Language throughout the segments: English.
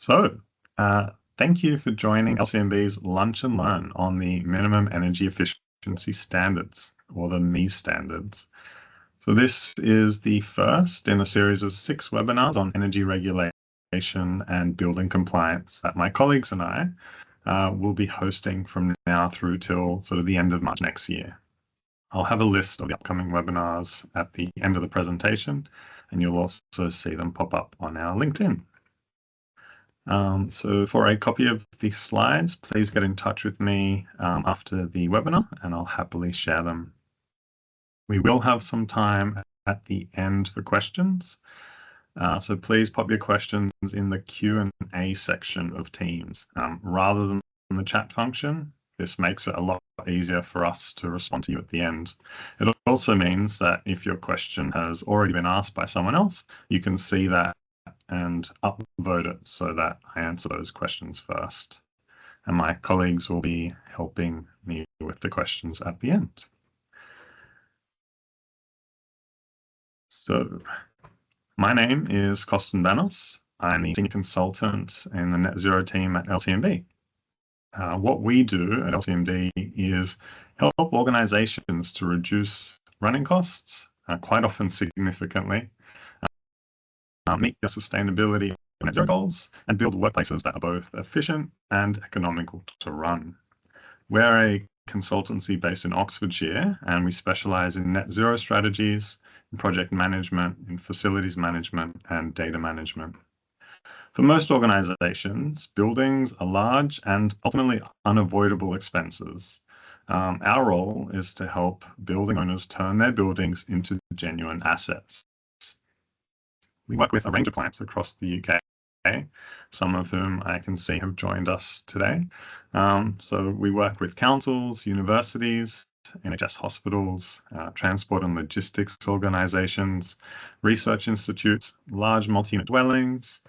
So, thank you for joining LCMB's Lunch and Learn on the Minimum Energy Efficiency Standards, or the MEES standards. So this is the first in a series of 6 webinars on energy regulation and building compliance that my colleagues and I will be hosting from now through till sort of the end of March next year. I'll have a list of the upcoming webinars at the end of the presentation, and you'll also see them pop up on our LinkedIn. So for a copy of the slides, please get in touch with me after the webinar, and I'll happily share them. We will have some time at the end for questions, so please pop your questions in the Q&A section of Teams rather than the chat function. This makes it a lot easier for us to respond to you at the end. It also means that if your question has already been asked by someone else, you can see that and upvote it so that I answer those questions first. And my colleagues will be helping me with the questions at the end. So my name is Kostin Banos. I'm the senior consultant in the Net Zero team at LCMB. What we do at LCMB is help organizations to reduce running costs, quite often significantly, meet their sustainability and net zero goals, and build workplaces that are both efficient and economical to run. We're a consultancy based in Oxfordshire, and we specialize in net zero strategies, in project management, in facilities management, and data management. For most organizations, buildings are large and ultimately unavoidable expenses. Our role is to help building owners turn their buildings into genuine assets. We work with a range of clients across the UK, some of whom I can see have joined us today. So we work with councils, universities, NHS hospitals, transport and logistics organisations, research institutes, large multi-unit dwellings,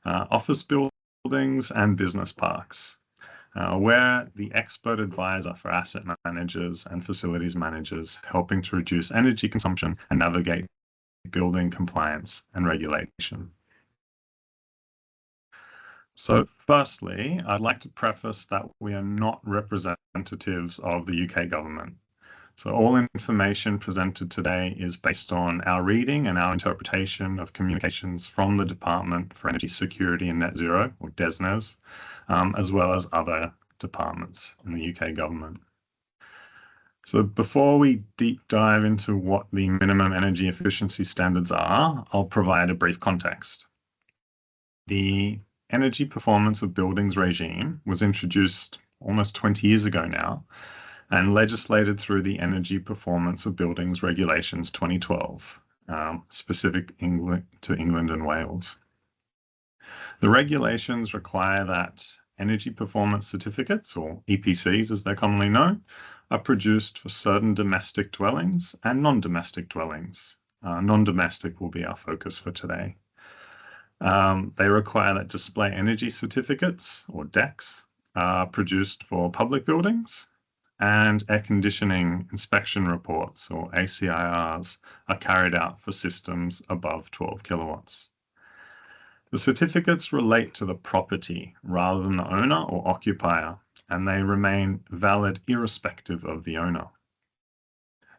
office buildings and business parks. We're the expert advisor for asset managers and facilities managers, helping to reduce energy consumption and navigate building compliance and regulation. So firstly, I'd like to preface that we are not representatives of the UK government. So all information presented today is based on our reading and our interpretation of communications from the Department for Energy Security and Net Zero, or DESNZ, as well as other departments in the UK government. So before we deep dive into what the minimum energy efficiency standards are, I'll provide a brief context. The energy performance of buildings regime was introduced almost 20 years ago now and legislated through the Energy Performance of Buildings Regulations 2012, specific to England and Wales. The regulations require that energy performance certificates, or EPCs as they're commonly known, are produced for certain domestic dwellings and non-domestic dwellings. Non-domestic will be our focus for today. They require that display energy certificates, or DECs, are produced for public buildings, and air conditioning inspection reports, or ACIRs, are carried out for systems above 12 kilowatts. The certificates relate to the property rather than the owner or occupier, and they remain valid irrespective of the owner.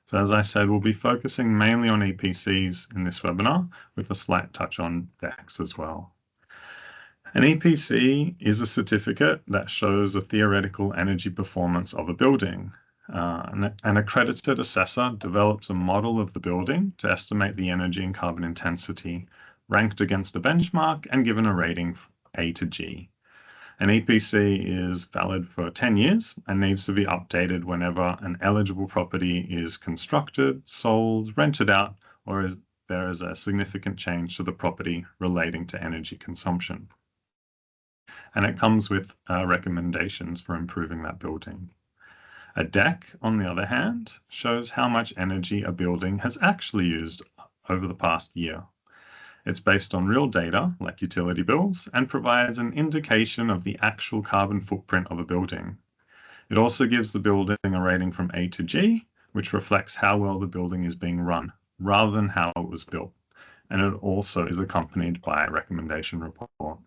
So as I said, we'll be focusing mainly on EPCs in this webinar, with a slight touch on DECs as well. An EPC is a certificate that shows the theoretical energy performance of a building. An accredited assessor develops a model of the building to estimate the energy and carbon intensity, ranked against a benchmark and given a rating A to G. An EPC is valid for 10 years and needs to be updated whenever an eligible property is constructed, sold, rented out, or there is a significant change to the property relating to energy consumption. And it comes with recommendations for improving that building. A DEC, on the other hand, shows how much energy a building has actually used over the past year. It's based on real data, like utility bills, and provides an indication of the actual carbon footprint of a building. It also gives the building a rating from A to G, which reflects how well the building is being run, rather than how it was built. And it also is accompanied by a recommendation report.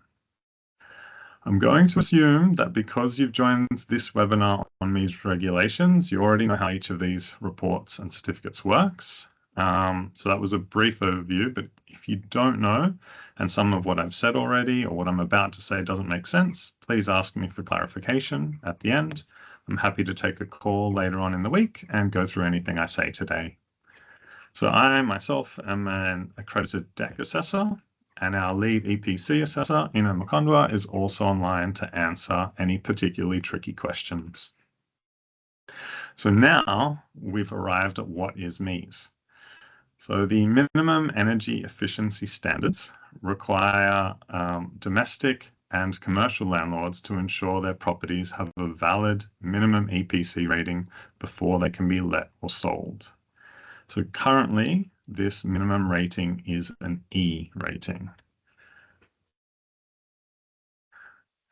I'm going to assume that because you've joined this webinar on MEES regulations, you already know how each of these reports and certificates works. So that was a brief overview, but if you don't know, and some of what I've said already or what I'm about to say doesn't make sense, please ask me for clarification at the end. I'm happy to take a call later on in the week and go through anything I say today. So I myself am an accredited deck assessor, and our lead EPC assessor, Ina Mukondwa, is also online to answer any particularly tricky questions. So now we've arrived at what is MEES. So the minimum energy efficiency standards require domestic and commercial landlords to ensure their properties have a valid minimum EPC rating before they can be let or sold. So currently, this minimum rating is an E rating.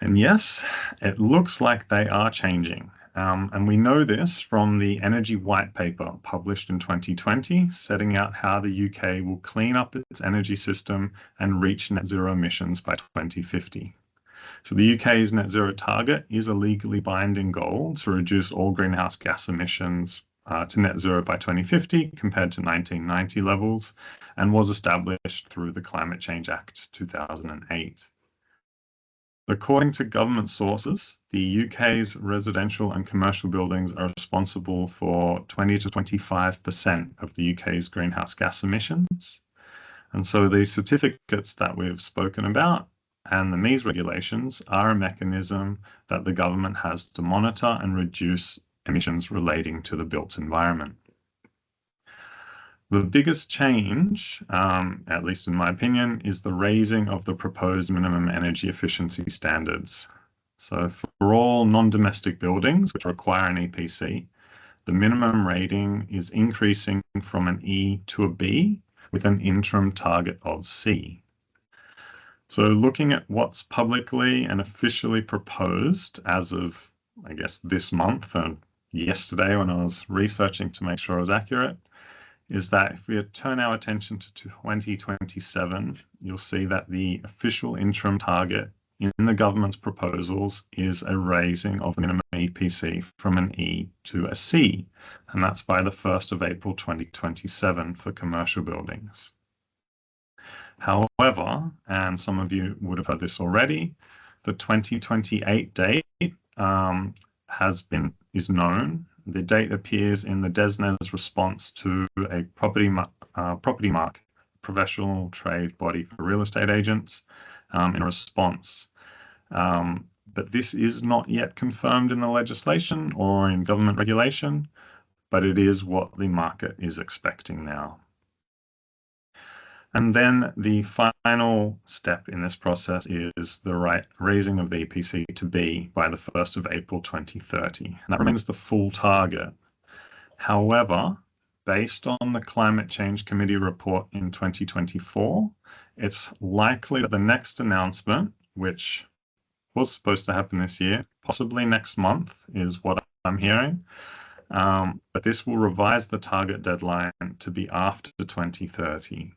And yes, it looks like they are changing. And we know this from the Energy White Paper published in 2020, setting out how the UK will clean up its energy system and reach net zero emissions by 2050. So the UK's net zero target is a legally binding goal to reduce all greenhouse gas emissions to net zero by 2050 compared to 1990 levels, and was established through the Climate Change Act 2008. According to government sources, the UK's residential and commercial buildings are responsible for 20 to 25% of the UK's greenhouse gas emissions. And so these certificates that we've spoken about and the MEES regulations are a mechanism that the government has to monitor and reduce emissions relating to the built environment. The biggest change, at least in my opinion, is the raising of the proposed minimum energy efficiency standards. So for all non-domestic buildings which require an EPC, the minimum rating is increasing from an E to a B with an interim target of C. So looking at what's publicly and officially proposed as of, I guess, this month and yesterday when I was researching to make sure I was accurate, is that if we turn our attention to 2027, you'll see that the official interim target in the government's proposals is a raising of minimum EPC from an E to a C, and that's by the 1st of April 2027 for commercial buildings. However, and some of you would have heard this already, the 2028 date is known. The date appears in the DESNE's response to a property mark, professional trade body for real estate agents, in response. But this is not yet confirmed in the legislation or in government regulation, but it is what the market is expecting now. And then the final step in this process is the raising of the EPC to B by the 1st of April 2030. And that remains the full target. However, based on the Climate Change Committee report in 2024, it's likely that the next announcement, which was supposed to happen this year, possibly next month, is what I'm hearing. But this will revise the target deadline to be after 2030.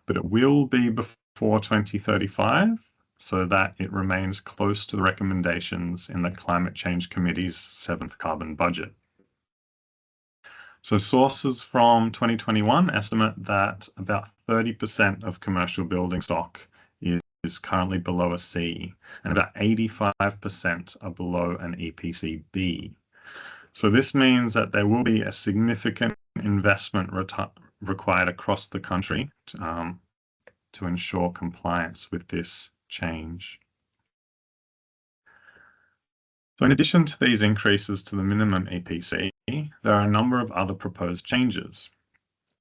But it will be before 2035 so that it remains close to the recommendations in the Climate Change Committee's 7th carbon budget. So sources from 2021 estimate that about 30% of commercial building stock is currently below a C, and about 85% are below an EPC B. So this means that there will be a significant investment required across the country to ensure compliance with this change. So in addition to these increases to the minimum EPC, there are a number of other proposed changes.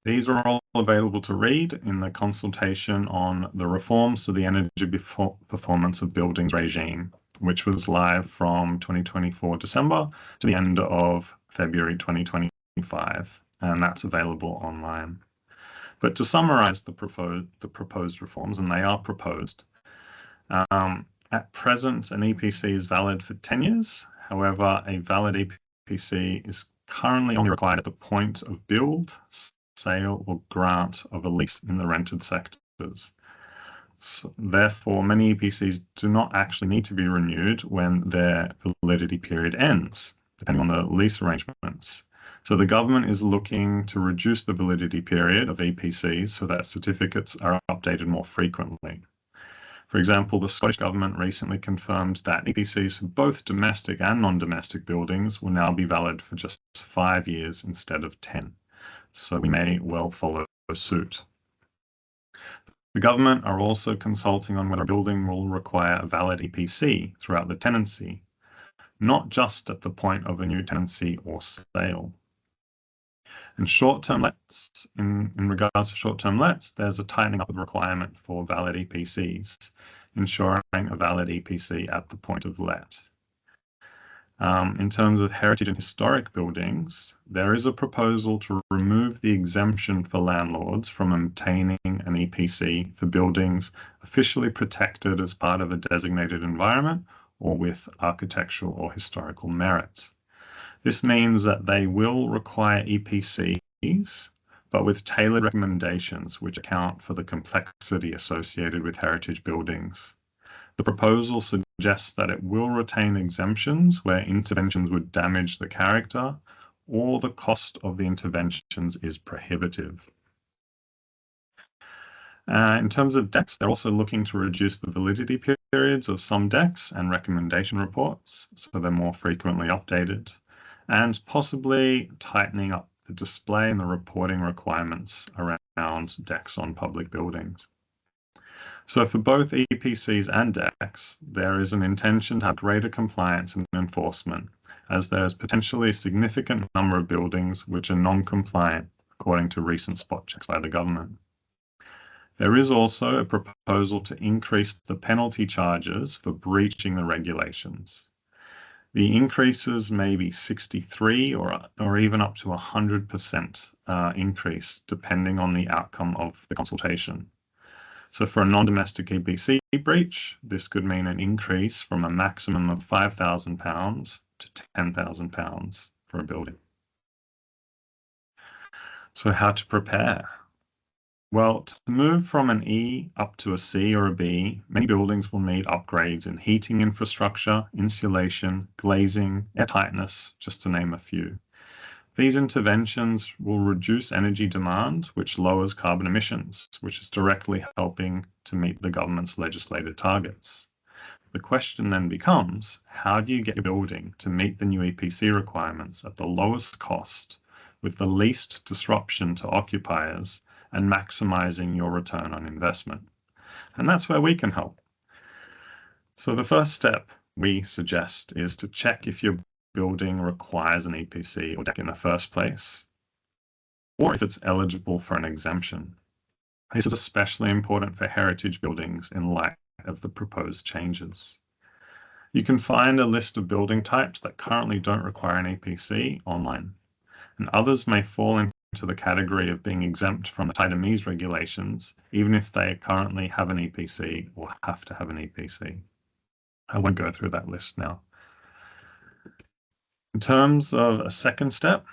These are all available to read in the consultation on the reforms to the energy performance of buildings regime, which was live from 2024 December to the end of February 2025, and that's available online. But to summarize the proposed reforms, and they are proposed, at present, an EPC is valid for 10 years. However, a valid EPC is currently only required at the point of build, sale, or grant of a lease in the rented sectors. So, therefore, many EPCs do not actually need to be renewed when their validity period ends, depending on the lease arrangements. So the government is looking to reduce the validity period of EPCs so that certificates are updated more frequently. For example, the Scottish Government recently confirmed that EPCs for both domestic and non-domestic buildings will now be valid for just 5 years instead of 10. So we may well follow suit. The government are also consulting on whether a building will require a valid EPC throughout the tenancy, not just at the point of a new tenancy or sale. And short-term lets, in regards to short-term lets, there's a tightening up of the requirement for valid EPCs, ensuring a valid EPC at the point of let. In terms of heritage and historic buildings, there is a proposal to remove the exemption for landlords from obtaining an EPC for buildings officially protected as part of a designated environment or with architectural or historical merit. This means that they will require EPCs, but with tailored recommendations which account for the complexity associated with heritage buildings. The proposal suggests that it will retain exemptions where interventions would damage the character or the cost of the interventions is prohibitive. In terms of decks, they're also looking to reduce the validity periods of some decks and recommendation reports, so they're more frequently updated, and possibly tightening up the display and the reporting requirements around decks on public buildings. So for both EPCs and decks, there is an intention to have greater compliance and enforcement, as there is potentially a significant number of buildings which are non-compliant, according to recent spot checks by the government. There is also a proposal to increase the penalty charges for breaching the regulations. The increases may be 63 or even up to 100% increase, depending on the outcome of the consultation. So for a non-domestic EPC breach, this could mean an increase from a maximum of £5,000 to £10,000 for a building. So how to prepare? Well, to move from an E up to a C or a B, many buildings will need upgrades in heating infrastructure, insulation, glazing, airtightness, just to name a few. These interventions will reduce energy demand, which lowers carbon emissions, which is directly helping to meet the government's legislated targets. The question then becomes, how do you get your building to meet the new EPC requirements at the lowest cost, with the least disruption to occupiers, and maximizing your return on investment? And that's where we can help. So the first step we suggest is to check if your building requires an EPC or deck in the first place, or if it's eligible for an exemption. This is especially important for heritage buildings in light of the proposed changes. You can find a list of building types that currently don't require an EPC online, and others may fall into the category of being exempt from the tighter MEES regulations, even if they currently have an EPC or have to have an EPC. I won't go through that list now. In terms of a second step,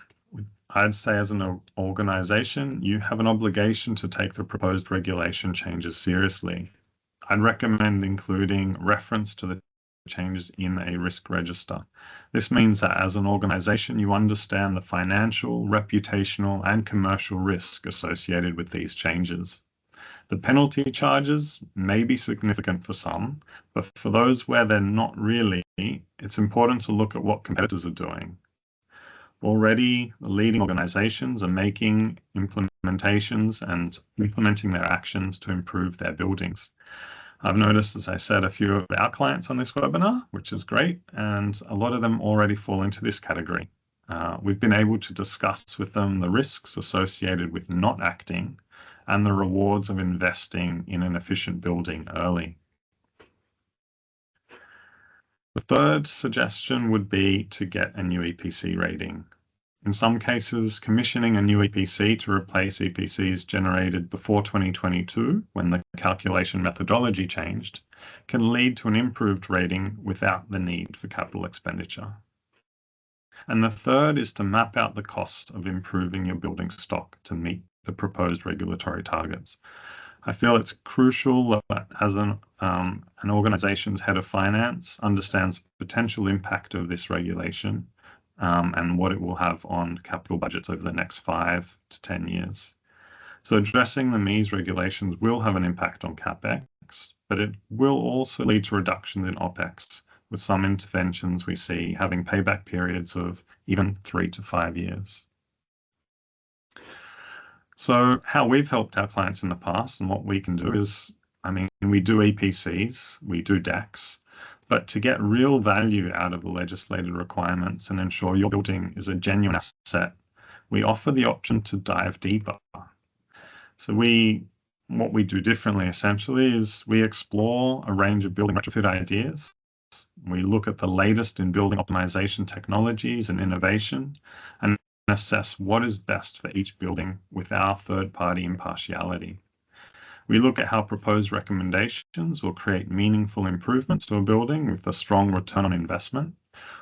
I'd say as an organization, you have an obligation to take the proposed regulation changes seriously. I'd recommend including reference to the changes in a risk register. This means that as an organization, you understand the financial, reputational, and commercial risk associated with these changes. The penalty charges may be significant for some, but for those where they're not really, it's important to look at what competitors are doing. Already, the leading organizations are making implementations and implementing their actions to improve their buildings. I've noticed, as I said, a few of our clients on this webinar, which is great, and a lot of them already fall into this category. We've been able to discuss with them the risks associated with not acting and the rewards of investing in an efficient building early. The third suggestion would be to get a new EPC rating. In some cases, commissioning a new EPC to replace EPCs generated before 2022, when the calculation methodology changed, can lead to an improved rating without the need for capital expenditure. And the third is to map out the cost of improving your building stock to meet the proposed regulatory targets. I feel it's crucial that as an organization's head of finance understands the potential impact of this regulation and what it will have on capital budgets over the next 5 to 10 years. So addressing the MEES regulations will have an impact on CapEx, but it will also lead to reductions in OpEx, with some interventions we see having payback periods of even 3 to 5 years. So how we've helped our clients in the past and what we can do is, we do EPCs, we do decks, but to get real value out of the legislated requirements and ensure your building is a genuine asset, we offer the option to dive deeper. So what we do differently essentially is we explore a range of building retrofit ideas. We look at the latest in building optimization technologies and innovation and assess what is best for each building with our third-party impartiality. We look at how proposed recommendations will create meaningful improvements to a building with a strong return on investment,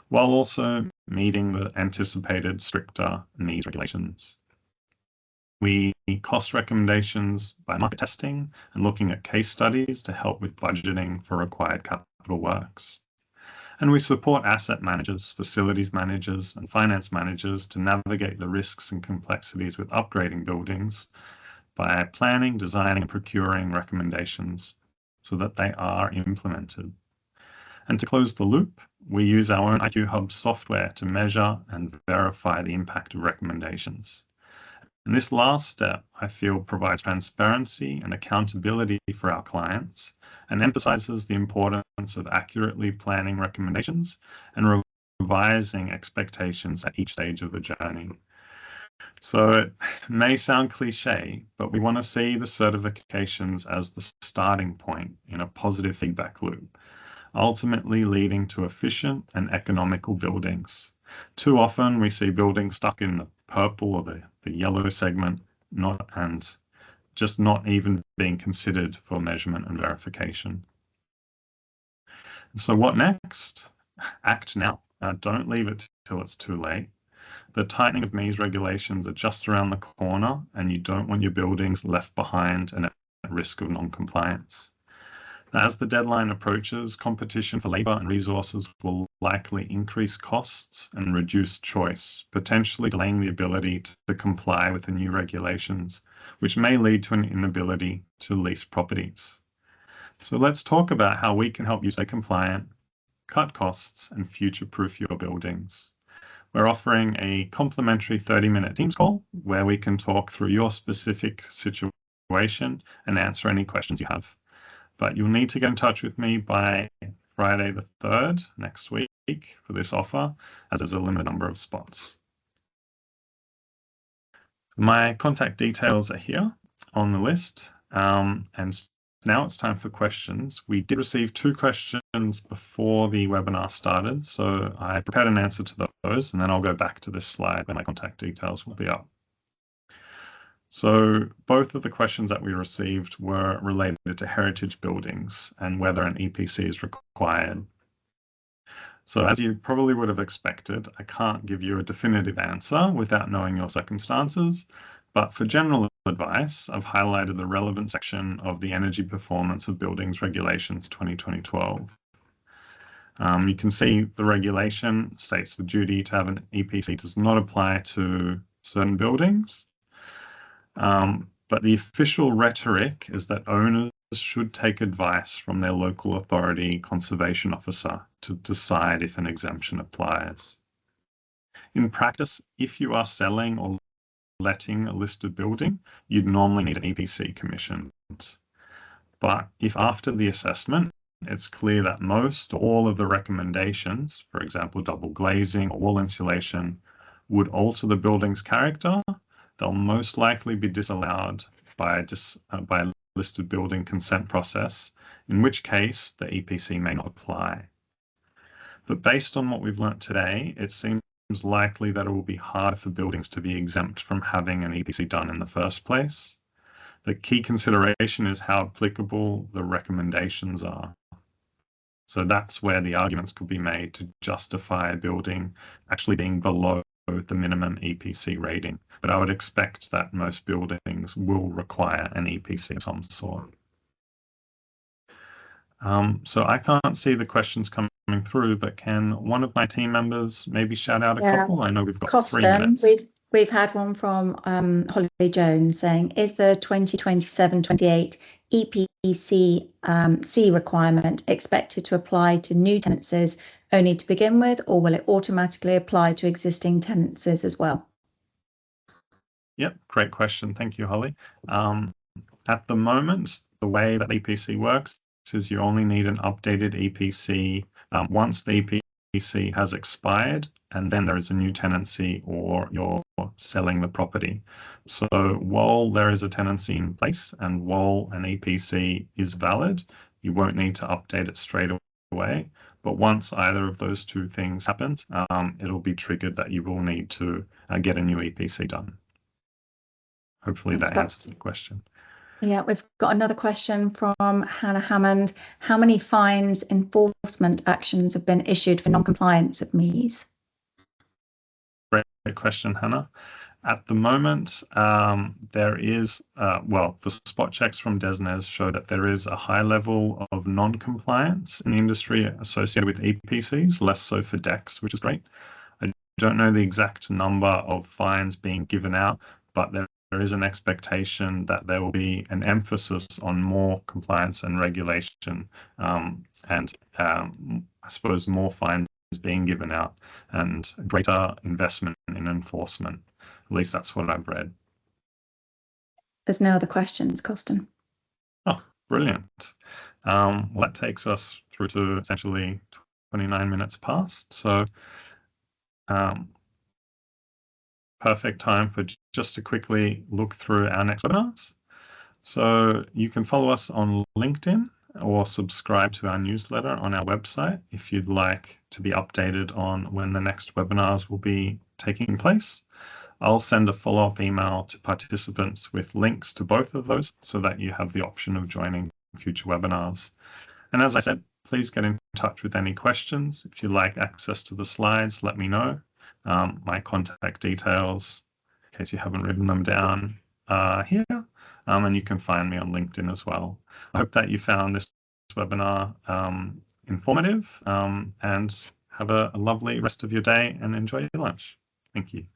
while also meeting the anticipated stricter MEES regulations. We cost recommendations by market testing and looking at case studies to help with budgeting for required capital works. And we support asset managers, facilities managers, and finance managers to navigate the risks and complexities with upgrading buildings by planning, designing, and procuring recommendations so that they are implemented. And to close the loop, we use our own IQ Hub software to measure and verify the impact of recommendations. And this last step, I feel, provides transparency and accountability for our clients and emphasizes the importance of accurately planning recommendations and revising expectations at each stage of the journey. So it may sound cliche, but we want to see the certifications as the starting point in a positive feedback loop, ultimately leading to efficient and economical buildings. Too often we see buildings stuck in the purple or the yellow segment, not even being considered for measurement and verification. And so what next? Act now. Don't leave it till it's too late. The tightening of MEES regulations are just around the corner, and you don't want your buildings left behind and at risk of non-compliance. As the deadline approaches, competition for labour and resources will likely increase costs and reduce choice, potentially delaying the ability to comply with the new regulations, which may lead to an inability to lease properties. So let's talk about how we can help you stay compliant, cut costs, and future-proof your buildings. We're offering a complimentary 30-minute Teams call where we can talk through your specific situation and answer any questions you have. But you'll need to get in touch with me by Friday the 3rd next week for this offer, as there's a limited number of spots. My contact details are here on the list, and now it's time for questions. We did receive 2 questions before the webinar started, so I've prepared an answer to those, and then I'll go back to this slide where my contact details will be up. So both of the questions that we received were related to heritage buildings and whether an EPC is required. So as you probably would have expected, I can't give you a definitive answer without knowing your circumstances, but for general advice, I've highlighted the relevant section of the Energy Performance of Buildings Regulations 2012. You can see the regulation states the duty to have an EPC does not apply to certain buildings. But the official rhetoric is that owners should take advice from their local authority conservation officer to decide if an exemption applies. In practice, if you are selling or letting a listed building, you'd normally need an EPC commissioned. But if after the assessment, it's clear that most or all of the recommendations, for example, double glazing or wall insulation, would alter the building's character, they'll most likely be disallowed by a listed building consent process, in which case the EPC may not apply. But based on what we've learnt today, it seems likely that it will be hard for buildings to be exempt from having an EPC done in the first place. The key consideration is how applicable the recommendations are. So that's where the arguments could be made to justify a building actually being below the minimum EPC rating. But I would expect that most buildings will require an EPC of some sort. So I can't see the questions coming through, but can one of my team members maybe shout out a couple? I know we've got 3 minutes. We've had one from Holly Jones saying, is the 2027-28 EPC C requirement expected to apply to new tenancies only to begin with, or will it automatically apply to existing tenancies as well? Yep, great question. Thank you, Holly. At the moment, the way that EPC works is you only need an updated EPC once the EPC has expired, and then there is a new tenancy or you're selling the property. So while there is a tenancy in place and while an EPC is valid, you won't need to update it straight away. But once either of those two things happens, it'll be triggered that you will need to get a new EPC done. Hopefully that answers the question. Yeah, we've got another question from Hannah Hammond. How many fines enforcement actions have been issued for non-compliance of MEES? Great question, Hannah. At the moment, there is, the spot checks from DESNZ show that there is a high level of non-compliance in the industry associated with EPCs, less so for decks, which is great. I don't know the exact number of fines being given out, but there is an expectation that there will be an emphasis on more compliance and regulation, and I suppose more fines being given out and greater investment in enforcement. At least that's what I've read. There's no other questions, Costin. Oh, brilliant. Well, that takes us through to essentially 29 minutes past. So perfect time for just to quickly look through our next webinars. So you can follow us on LinkedIn or subscribe to our newsletter on our website if you'd like to be updated on when the next webinars will be taking place. I'll send a follow-up email to participants with links to both of those so that you have the option of joining future webinars. And as I said, please get in touch with any questions. If you'd like access to the slides, let me know. My contact details, in case you haven't written them down, are here. And you can find me on LinkedIn as well. I hope that you found this webinar informative, and have a lovely rest of your day and enjoy your lunch. Thank you.